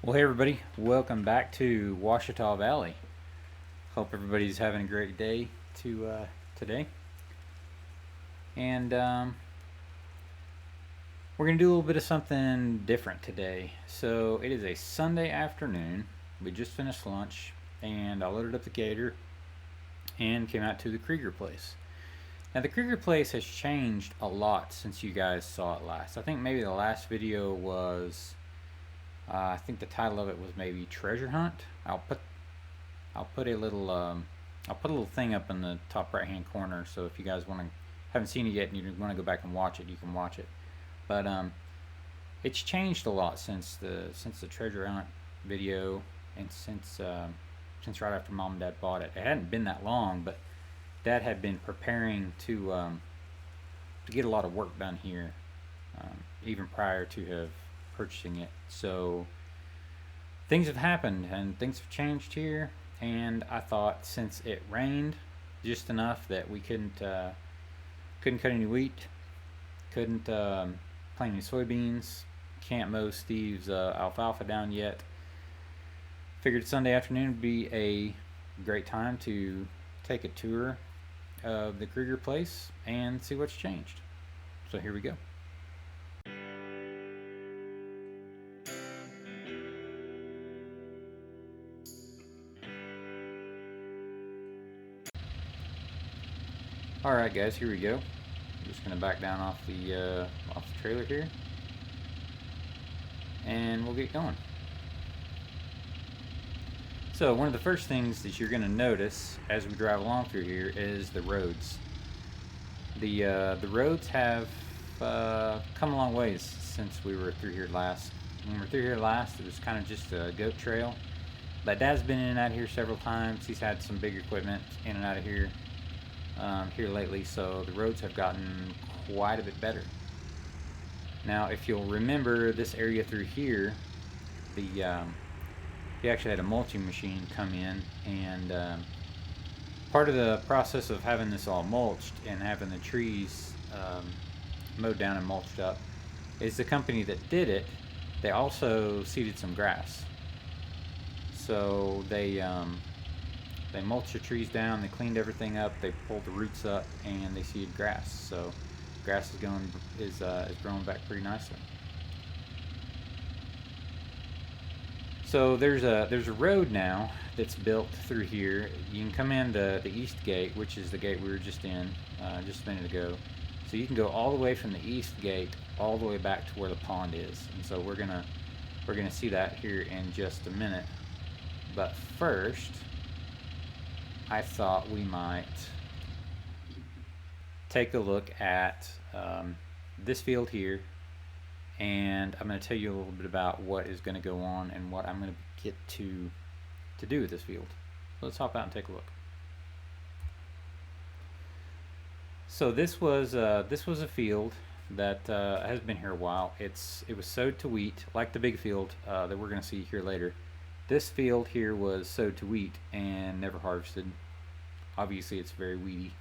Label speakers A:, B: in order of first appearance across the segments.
A: Well, hey everybody, welcome back to Washita Valley. Hope everybody's having a great day today. And we're going to do a little bit of something different today. So it is a Sunday afternoon. We just finished lunch, and I loaded up the gator and came out to the Kreger place. Now, the Kreger place has changed a lot since you guys saw it last. I think maybe the last video was I think the title of it was maybe Treasure Hunt. I'll put a little thing up in the top right hand corner, so if you guys haven't seen it yet and you want to go back and watch it, you can watch it. But it's changed a lot since the Treasure Hunt video, and since right after Mom and Dad bought it. It hadn't been that long, but Dad had been preparing to get a lot of work done here, even prior to have purchasing it. So things have happened and things have changed here, and I thought since it rained just enough that we couldn't cut any wheat, couldn't plant any soybeans, can't mow Steve's alfalfa down yet, figured Sunday afternoon would be a great time to take a tour of the Kreger place and see what's changed. So here we go. Alright guys, here we go. I'm just going to back down off the trailer here, and we'll get going. So one of the first things that you're going to notice as we drive along through here is the roads. The roads have come a long ways since we were through here last. When we were through here last, it was kind of just a goat trail. But Dad's been in and out of here several times. He's had some big equipment in and out of here lately, so the roads have gotten quite a bit better. Now, if you'll remember this area through here, he actually had a mulching machine come in, and part of the process of having this all mulched and having the trees mowed down and mulched up is the company that did it, they also seeded some grass. So they mulched the trees down, they cleaned everything up, they pulled the roots up, and they seeded grass. So grass is growing back pretty nicely. So there's a road now that's built through here. You can come in the east gate, which is the gate we were just in just a minute ago. So you can go all the way from the east gate all the way back to where the pond is. And so we're gonna see that here in just a minute. But first, I thought we might take a look at this field here, and I'm going to tell you a little bit about what is going to go on and what I'm going to get to do with this field. So let's hop out and take a look. So this was a field that has been here a while. It was sowed to wheat, like the big field that we're going to see here later. This field here was sowed to wheat and never harvested. Obviously, it's very weedy.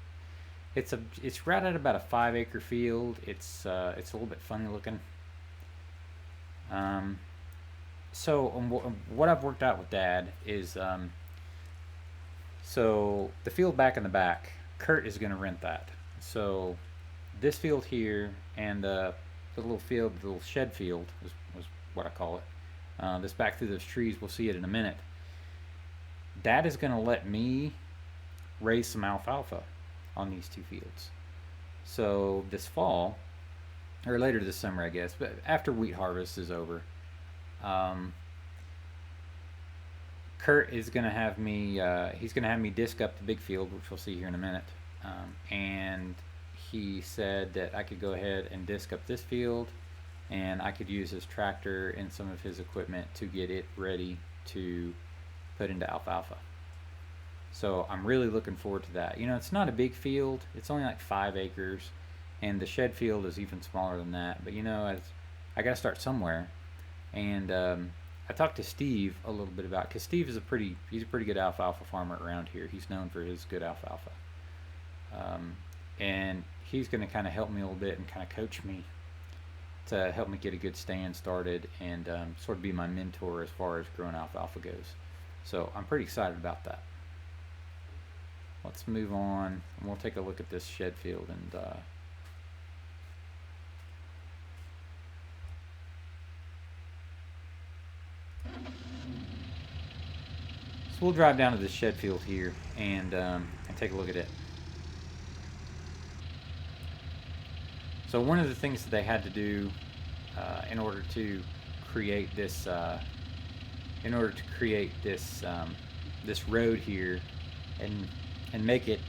A: It's right at about a 5-acre field. It's a little bit funny looking. So what I've worked out with Dad is so the field back in the back, Kurt is going to rent that. So this field here and the little field, the little shed field was what I call it. This back through those trees, we'll see it in a minute. Dad is going to let me raise some alfalfa on these two fields. So this fall, or later this summer, I guess, but after wheat harvest is over, Kurt is going to have me, he's going to have me disc up the big field, which we'll see here in a minute. And he said that I could go ahead and disc up this field, and I could use his tractor and some of his equipment to get it ready to put into alfalfa. So I'm really looking forward to that. You know, it's not a big field. It's only like 5 acres, and the shed field is even smaller than that. But you know, I got to start somewhere. And I talked to Steve a little bit about, because Steve is he's a pretty good alfalfa farmer around here. He's known for his good alfalfa. And he's going to kind of help me a little bit and kind of coach me to help me get a good stand started and sort of be my mentor as far as growing alfalfa goes. So I'm pretty excited about that. Let's move on and we'll take a look at this shed field and so we'll drive down to the shed field here and take a look at it. So one of the things that they had to do in order to create this this road here and make it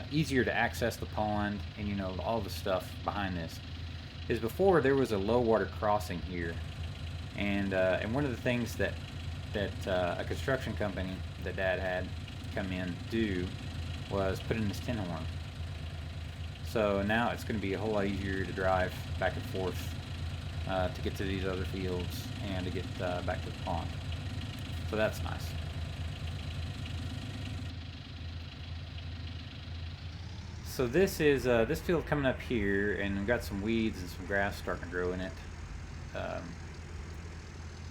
A: easier to access the pond and all the stuff behind this is before there was a low water crossing here, and one of the things that a construction company that Dad had come in do was put in this tin horn. So now it's going to be a whole lot easier to drive back and forth to get to these other fields and to get back to the pond. So that's nice. So this is this field coming up here, and we've got some weeds and some grass starting to grow in it.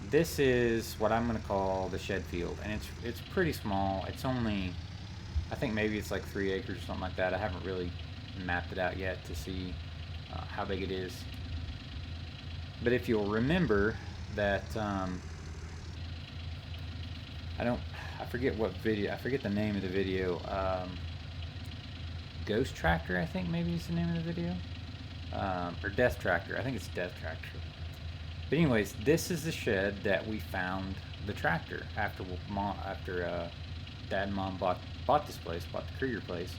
A: This is what I'm going to call the shed field, and it's pretty small. It's only, I think maybe it's like 3 acres or something like that. I haven't really mapped it out yet to see how big it is. But if you'll remember that I forget what video, I forget the name of the video. Ghost Tractor, I think maybe is the name of the video, or Death Tractor. I think it's Death Tractor. But anyways, this is the shed that we found the tractor after Dad and Mom bought this place, bought the Kreger place.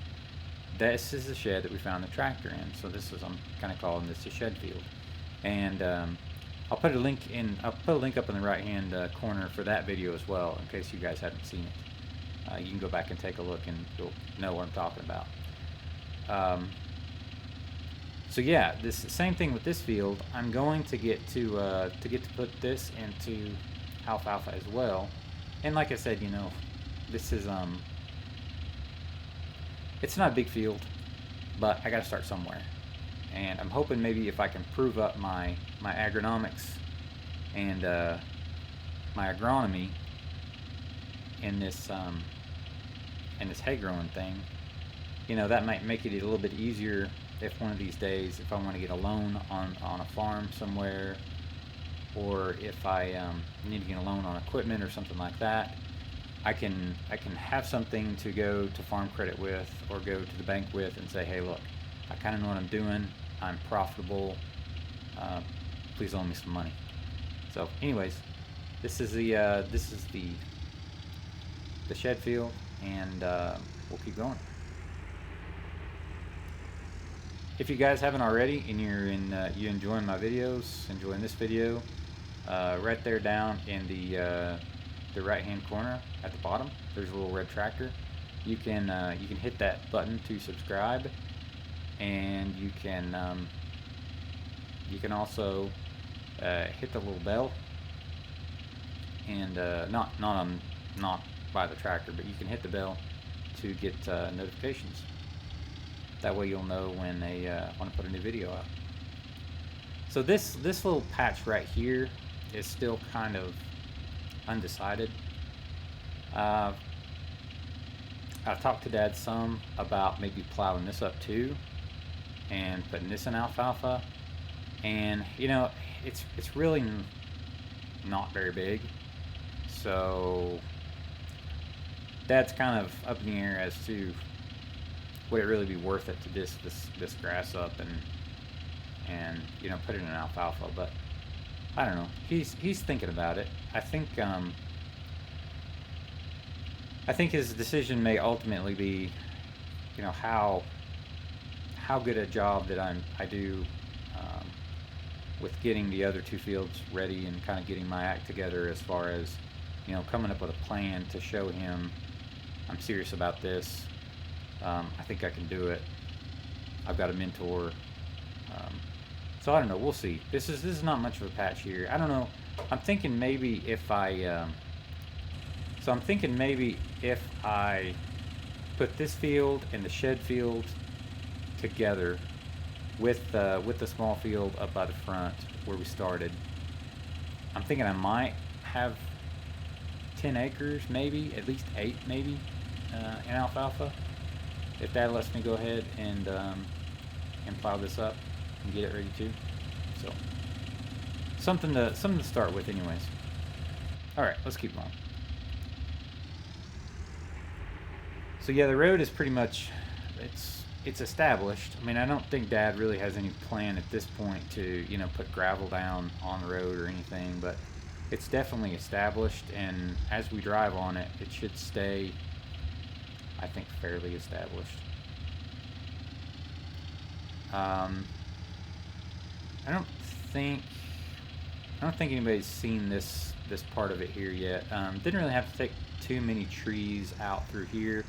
A: This is the shed that we found the tractor in. So this is, I'm kind of calling this the shed field. And I'll put a link up in the right hand corner for that video as well, in case you guys haven't seen it. You can go back and take a look and you'll know what I'm talking about. So yeah, this same thing with this field. I'm going to get to put this into alfalfa as well. And like I said, this is it's not a big field, but I got to start somewhere. And I'm hoping maybe if I can prove up my agronomics and my agronomy in this hay growing thing, that might make it a little bit easier if one of these days, if I want to get a loan on a farm somewhere, or if I need to get a loan on equipment or something like that, I can have something to go to Farm Credit with or go to the bank with and say, hey, look, I kind of know what I'm doing. I'm profitable. Please loan me some money. So, anyways, this is the shed field, and we'll keep going. If you guys haven't already, and you enjoying my videos, enjoying this video, right there down in the right hand corner at the bottom, there's a little red tractor. You can hit that button to subscribe, and you can also hit the little bell, and not by the tractor, but you can hit the bell to get notifications. That way you'll know when they want to put a new video out. So this little patch right here is still kind of undecided. I've talked to Dad some about maybe plowing this up too and putting this in alfalfa, and it's really not very big, so Dad's kind of up in the air as to would it really be worth it to disc this grass up and put it in alfalfa. But I don't know, he's thinking about it. I think his decision may ultimately be how good a job that I do with getting the other 2 fields ready and kind of getting my act together as far as coming up with a plan to show him I'm serious about this. I think I can do it. I've got a mentor. So I don't know. We'll see. This is not much of a patch here. I don't know. I'm thinking maybe if I put this field and the shed field together with the small field up by the front where we started. I'm thinking I might have 10 acres, maybe at least 8, maybe in alfalfa. If Dad lets me go ahead and plow this up and get it ready too. So something to start with, anyways. All right, let's keep going. So yeah, the road is pretty much it's established. I mean, I don't think Dad really has any plan at this point to put gravel down on the road or anything, but it's definitely established, and as we drive on it, it should stay, I think, fairly established. I don't think anybody's seen this part of it here yet. Didn't really have to take too many trees out through here.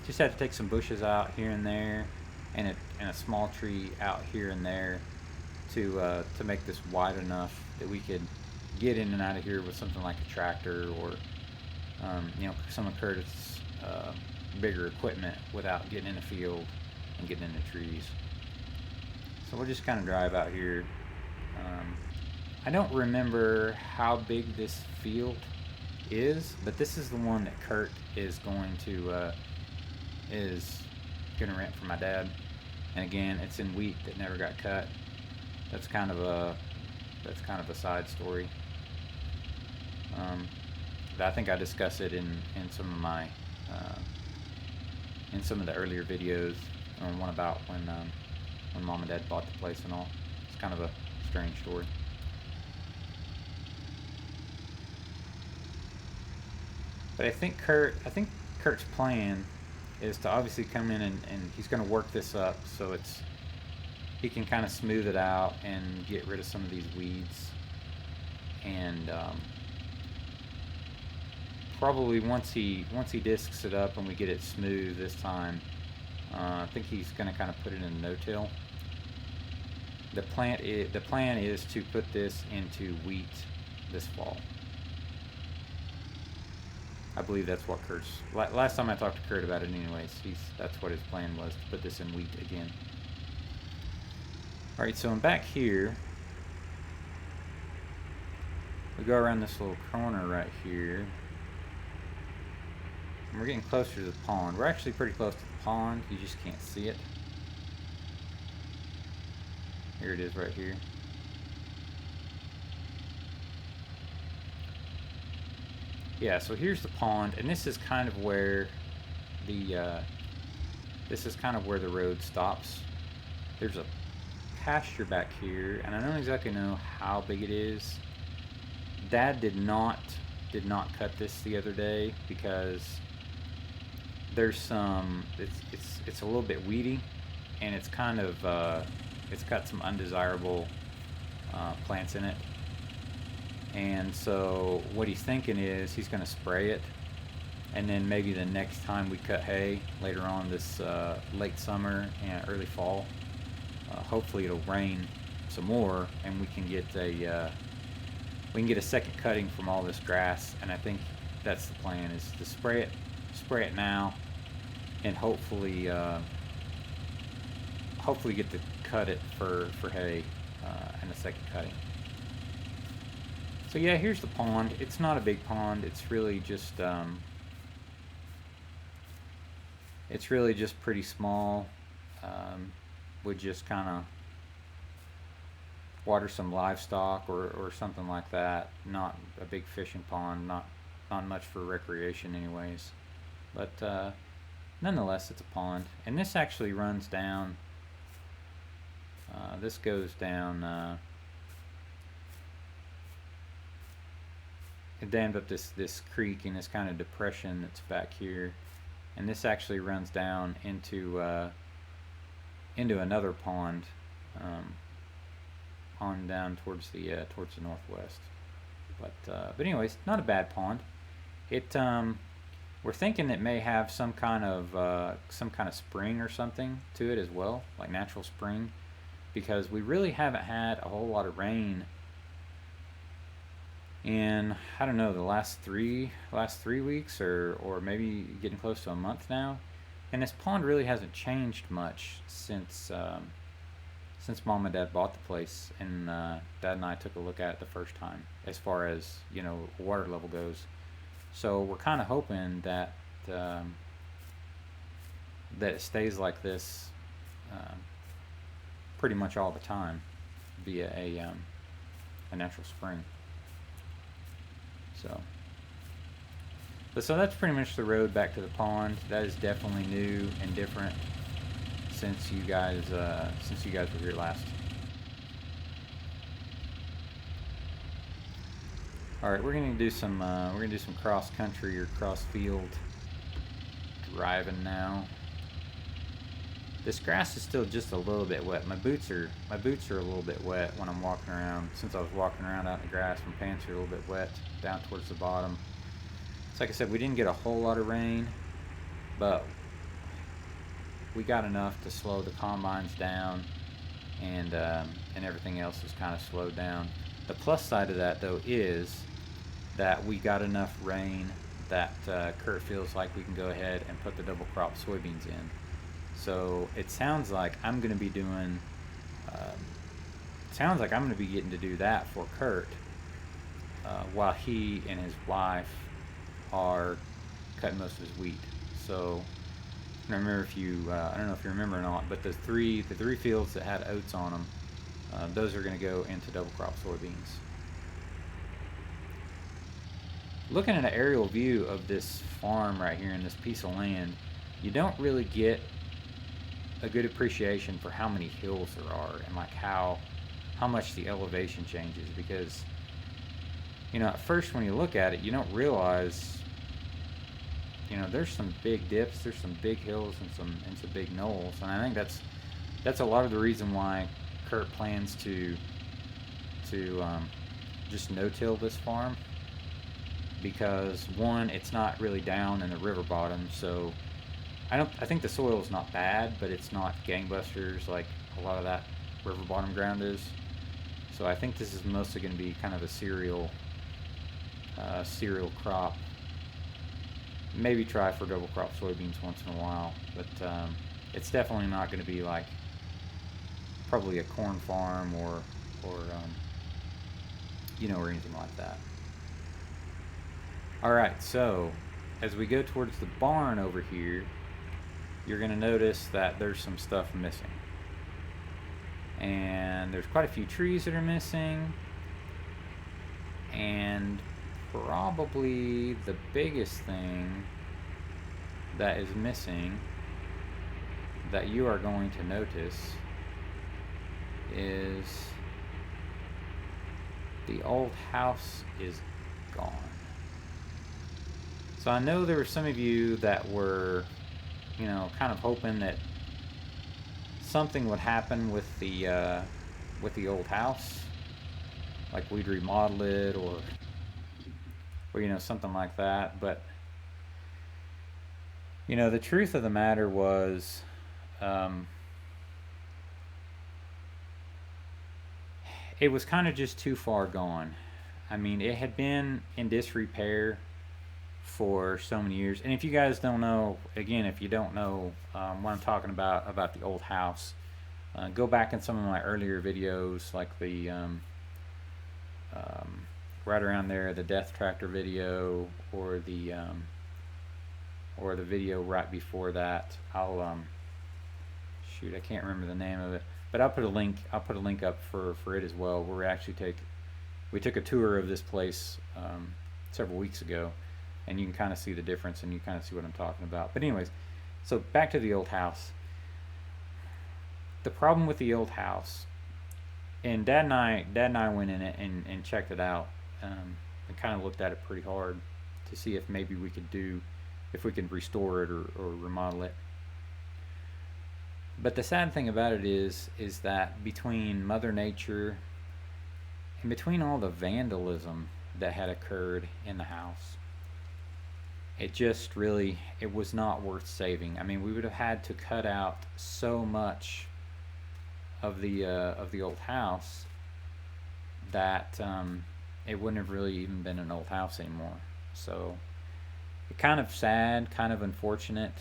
A: Just had to take some bushes out here and there, and a small tree out here and there to make this wide enough that we could get in and out of here with something like a tractor or some of Curtis' bigger equipment without getting in the field and getting into trees. So we'll just kind of drive out here. I don't remember how big this field is, but this is the one that Kurt is going to rent for my dad. And again, it's in wheat that never got cut. That's kind of a side story. I think I discuss it in some of my in some of the earlier videos. One about when Mom and Dad bought the place and all. It's kind of a strange story. But I think Kurt's plan is to obviously come in and he's going to work this up so he can kind of smooth it out and get rid of some of these weeds. And probably once he discs it up and we get it smooth this time, I think he's going to kind of put it in no-till. The plan is to put this into wheat this fall. I believe that's what Kurt's... Last time I talked to Kurt about it anyways, that's what his plan was, to put this in wheat again. Alright, so I'm back here. We go around this little corner right here. And we're getting closer to the pond. We're actually pretty close to the pond, you just can't see it. Here it is right here. Yeah, so here's the pond, and this is kind of where the road stops. There's a pasture back here, and I don't exactly know how big it is. Dad did not cut this the other day because there's some it's a little bit weedy, and it's kind of it's got some undesirable plants in it. And so what he's thinking is he's going to spray it, and then maybe the next time we cut hay later on this late summer and early fall, hopefully it'll rain some more and we can get a second cutting from all this grass. And I think that's the plan, is to spray it now, and hopefully get to cut it for hay and a second cutting. So yeah, here's the pond. It's not a big pond. It's really just pretty small. We just kind of water some livestock or something like that. Not a big fishing pond. Not much for recreation, anyways. But nonetheless, it's a pond. And this actually runs down. This goes down. It dammed up this creek in this kind of depression that's back here, and this actually runs down into another pond on down towards the northwest. But anyways, not a bad pond. It we're thinking it may have some kind of spring or something to it as well, like natural spring, because we really haven't had a whole lot of rain in, I don't know, the last three weeks, or maybe getting close to a month now. And this pond really hasn't changed much since since Mom and Dad bought the place, and Dad and I took a look at it the first time, as far as water level goes. So we're kind of hoping that um, that it stays like this um, pretty much all the time via a natural spring. So, so that's pretty much the road back to the pond. That is definitely new and different since you guys were here last. All right, we're gonna do some cross country or cross field driving now. This grass is still just a little bit wet. My boots are a little bit wet when I'm walking around. Since I was walking around out in the grass, my pants are a little bit wet down towards the bottom. So like I said, we didn't get a whole lot of rain, but we got enough to slow the combines down, and everything else is kind of slowed down. The plus side of that, though, is that we got enough rain that Kurt feels like we can go ahead and put the double crop soybeans in. So it sounds like I'm going to be doing. Sounds like I'm going to be getting to do that for Kurt, while he and his wife are cutting most of his wheat. So I don't remember if I don't know if you remember or not, but the three fields that had oats on them, those are going to go into double crop soybeans. Looking at an aerial view of this farm right here in this piece of land, you don't really get a good appreciation for how many hills there are and like how much the elevation changes, because at first when you look at it, you don't realize there's some big dips, there's some big hills, and some big knolls. And I think that's a lot of the reason why Kurt plans to just no-till this farm, because one, it's not really down in the river bottom, so I think the soil is not bad, but it's not gangbusters like a lot of that river bottom ground is. So I think this is mostly going to be kind of a cereal crop. Maybe try for double crop soybeans once in a while, but it's definitely not going to be like probably a corn farm or anything like that. All right, so as we go towards the barn over here, you're going to notice that there's some stuff missing. And there's quite a few trees that are missing. And probably the biggest thing that is missing that you are going to notice is the old house is gone. So I know there were some of you that were kind of hoping that something would happen with the old house, like we'd remodel it or something like that. But the truth of the matter was, it was kind of just too far gone. I mean, it had been in disrepair for so many years. And if you guys don't know, again, if you don't know what I'm talking about the old house, go back in some of my earlier videos, like the right around there, the Death Tractor video, or the video right before that. I'll I can't remember the name of it, but I'll put a link up for it as well, where we took a tour of this place several weeks ago, and you can kind of see the difference, and you kind of see what I'm talking about. But anyways, so back to the old house. The problem with the old house, and Dad and I went in it and checked it out, and kind of looked at it pretty hard to see if maybe we could restore it or remodel it. But the sad thing about it is that between Mother Nature and between all the vandalism that had occurred in the house, it was not worth saving. I mean, we would have had to cut out so much of the old house that it wouldn't have really even been an old house anymore. So it's kind of sad, kind of unfortunate.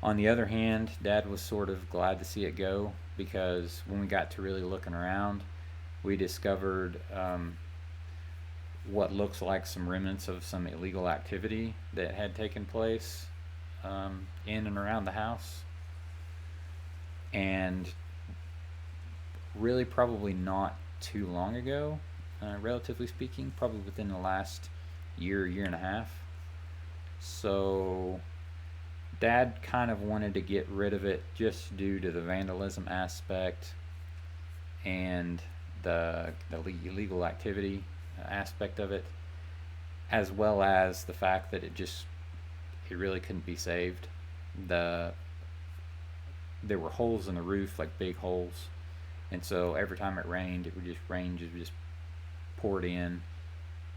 A: On the other hand, Dad was sort of glad to see it go, because when we got to really looking around, we discovered what looks like some remnants of some illegal activity that had taken place in and around the house. And really, probably not too long ago, relatively speaking, probably within the last year and a half. So Dad kind of wanted to get rid of it just due to the vandalism aspect and the illegal activity aspect of it, as well as the fact that it really couldn't be saved. There were holes in the roof, like big holes, and so every time it rained, rain would just poured in.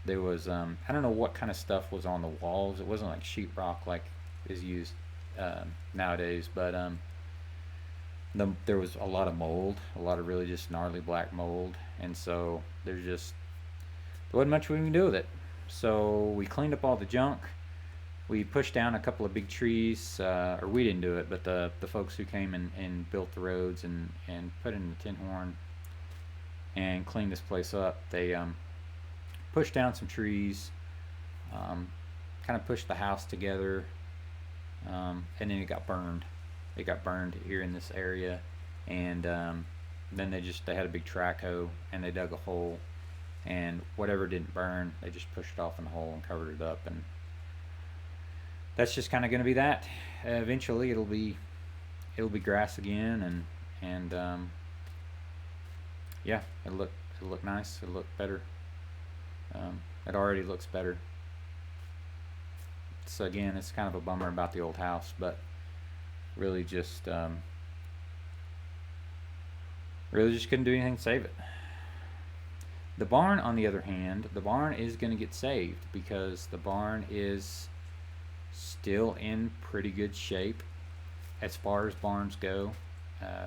A: There was I don't know what kind of stuff was on the walls. It wasn't like sheetrock like is used nowadays, but there was a lot of mold, a lot of really just gnarly black mold, and so there wasn't much we can do with it. So we cleaned up all the junk. We pushed down a couple of big trees, or we didn't do it, but the folks who came and built the roads and put in the tin horn and cleaned this place up, they pushed down some trees, kind of pushed the house together, and then it got burned. It got burned here in this area, and then they had a big track hoe and they dug a hole, and whatever didn't burn, they just pushed it off in the hole and covered it up, and that's just kind of going to be that. Eventually, it'll be grass again, and yeah, it'll look nice. It'll look better. It already looks better. So again, it's kind of a bummer about the old house, but really just couldn't do anything to save it. The barn, on the other hand, the barn is going to get saved, because the barn is still in pretty good shape as far as barns go.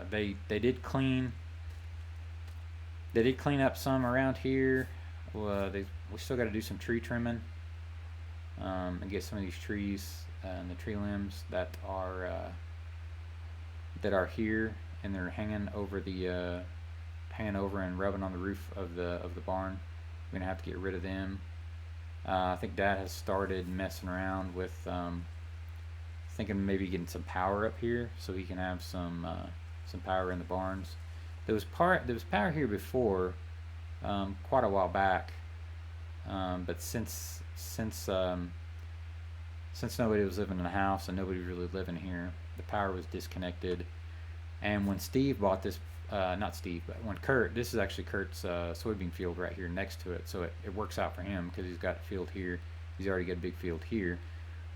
A: They did clean up some around here. We still got to do some tree trimming and get some of these trees and the tree limbs that are here, and they're hanging over and rubbing on the roof of the barn. We're gonna have to get rid of them. I think Dad has started messing around with thinking maybe getting some power up here so he can have some power in the barns. There was power here before, quite a while back, but since nobody was living in the house and nobody was really living here, the power was disconnected. And when Steve bought this, not Steve, but when Kurt, this is actually Kurt's soybean field right here next to it, so it works out for him because he's got a field here. He's already got a big field here.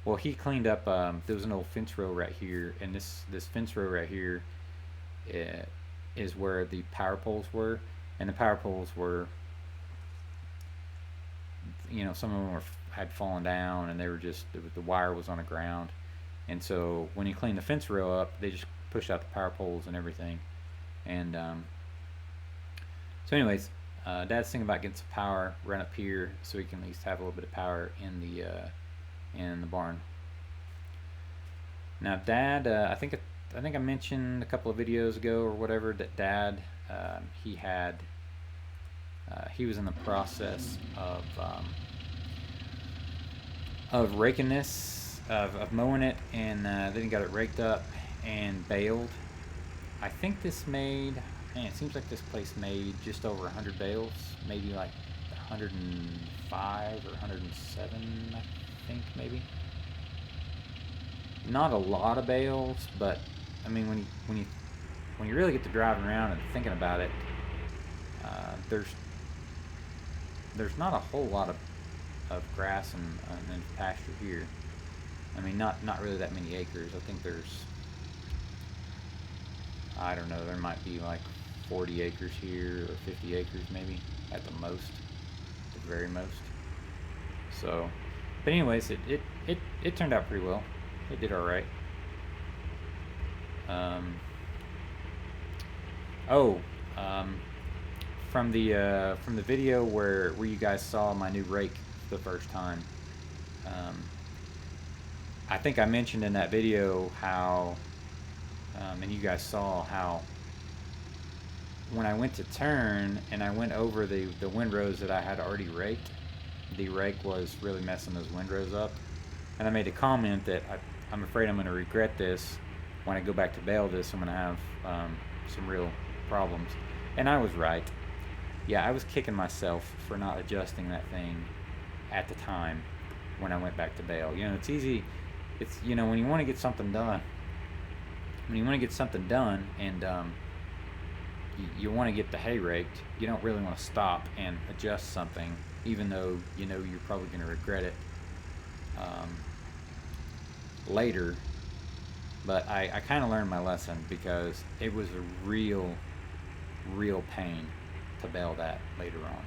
A: Well, he cleaned up, there was an old fence row right here, and this fence row right here is where the power poles were, and the power poles were, some of them had fallen down, and they were the wire was on the ground. And so when he cleaned the fence row up, they just pushed out the power poles and everything. And so anyways, Dad's thinking about getting some power run up here so he can at least have a little bit of power in the barn. Now Dad, I think I mentioned a couple of videos ago or whatever that Dad, he was in the process of raking this, of mowing it, and then he got it raked up and baled. I think this made, it seems like this place made just over 100 bales, maybe like 105 or 107, I think, maybe. Not a lot of bales, but I mean, when you really get to driving around and thinking about it, there's not a whole lot of grass and pasture here. I mean, not really that many acres. I think I don't know, there might be like 40 acres here or 50 acres maybe at the most, the very most. So, but anyways, it turned out pretty well. It did all right. From the video where you guys saw my new rake the first time, I think I mentioned in that video how, and you guys saw how when I went to turn and I went over the windrows that I had already raked, the rake was really messing those windrows up. And I made a comment that I'm afraid I'm going to regret this when I go back to bale this. I'm going to have some real problems. And I was right. Yeah, I was kicking myself for not adjusting that thing at the time when I went back to bale. You know, it's easy. It's, you know, when you want to get something done, and you want to get the hay raked, you don't really want to stop and adjust something, even though you know you're probably going to regret it later. But I kind of learned my lesson, because it was a real pain to bale that later on.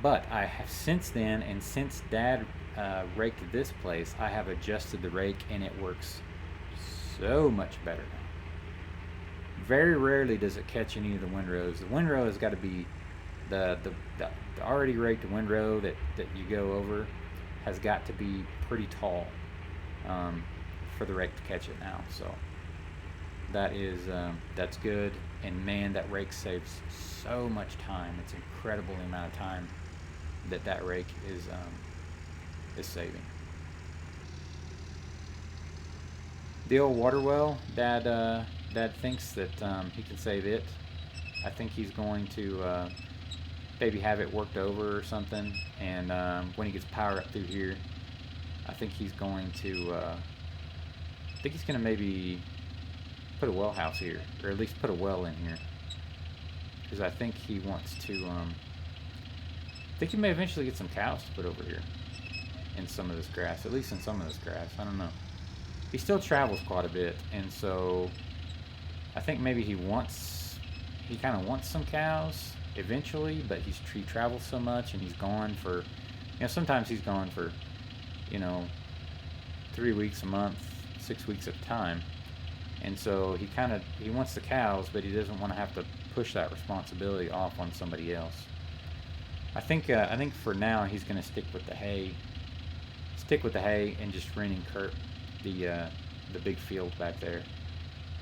A: But I have since then, and since Dad raked this place, I have adjusted the rake and it works so much better now. Very rarely does it catch any of the windrows. The windrow has got to be the already raked windrow that you go over has got to be pretty tall for the rake to catch it now. So that is that's good. And man, that rake saves so much time. It's incredible the amount of time that rake is saving. The old water well, Dad thinks that he can save it. I think he's going to maybe have it worked over or something, and when he gets power up through here, I think he's going to maybe put a well house here, or at least put a well in here, because I think he wants to I think he may eventually get some cows to put over here in some of this grass, at least in some of this grass. I don't know. He still travels quite a bit, and so I think maybe he kind of wants some cows eventually, but he travels so much, and he's gone for, you know, sometimes he's gone for, you know, 3 weeks, a month, 6 weeks at a time, and so he wants the cows, but he doesn't want to have to push that responsibility off on somebody else. I think for now he's going to stick with the hay and just renting Kurt the big field back there.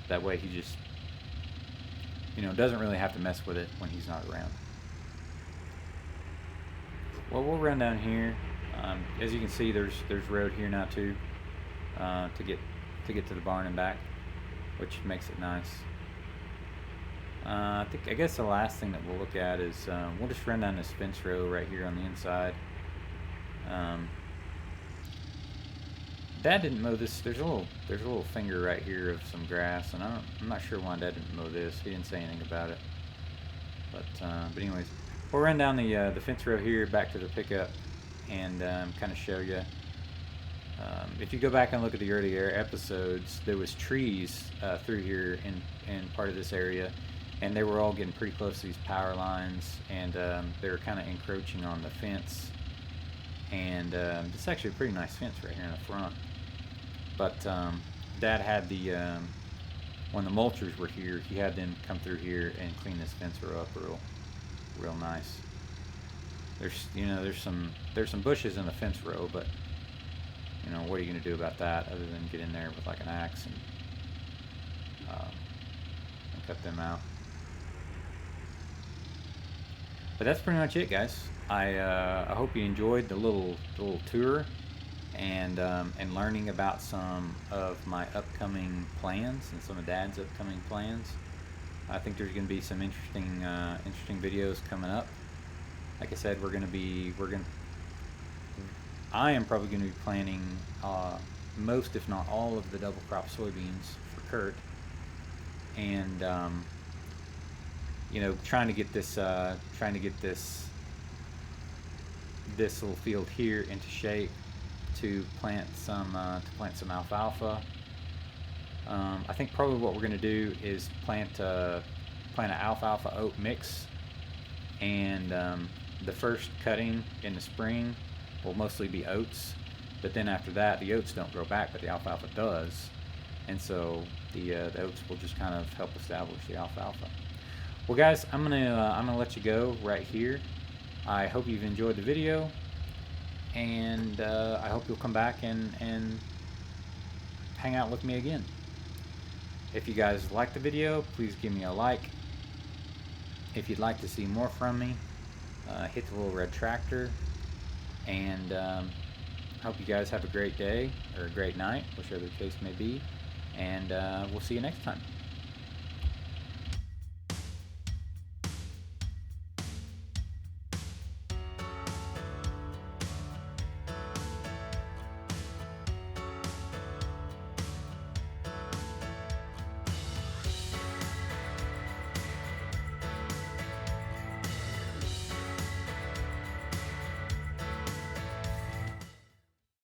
A: That way he just, you know, doesn't really have to mess with it when he's not around. Well, we'll run down here. As you can see, there's road here now too, to get to the barn and back, which makes it nice. I guess the last thing that we'll look at is we'll just run down this fence row right here on the inside. Dad didn't mow this. There's a little finger right here of some grass, and I'm not sure why Dad didn't mow this. He didn't say anything about it. But anyways, we'll run down the fence row here back to the pickup and kind of show you. If you go back and look at the earlier episodes, there was trees through here in part of this area, and they were all getting pretty close to these power lines, and they were kind of encroaching on the fence. And it's actually a pretty nice fence right here in the front. But Dad had when the mulchers were here, he had them come through here and clean this fence row up real nice. There's some bushes in the fence row, but you know, what are you going to do about that other than get in there with like an axe and cut them out. But that's pretty much it, guys. I hope you enjoyed the little tour and learning about some of my upcoming plans and some of Dad's upcoming plans. I think there's going to be some interesting videos coming up. Like I said, I am probably going to be planting most, if not all, of the double crop soybeans for Kurt, and you know, trying to get this little field here into shape to plant some alfalfa. I think probably what we're going to do is plant an alfalfa oat mix, and the first cutting in the spring will mostly be oats, but then after that the oats don't grow back, but the alfalfa does, and so the oats will just kind of help establish the alfalfa. Well, guys, I'm gonna let you go right here, I hope you've enjoyed the video, and I hope you'll come back and hang out with me again. If you guys like the video, please give me a like. If you'd like to see more from me, hit the little red tractor. And I hope you guys have a great day or a great night, whichever the case may be. And we'll see you next time.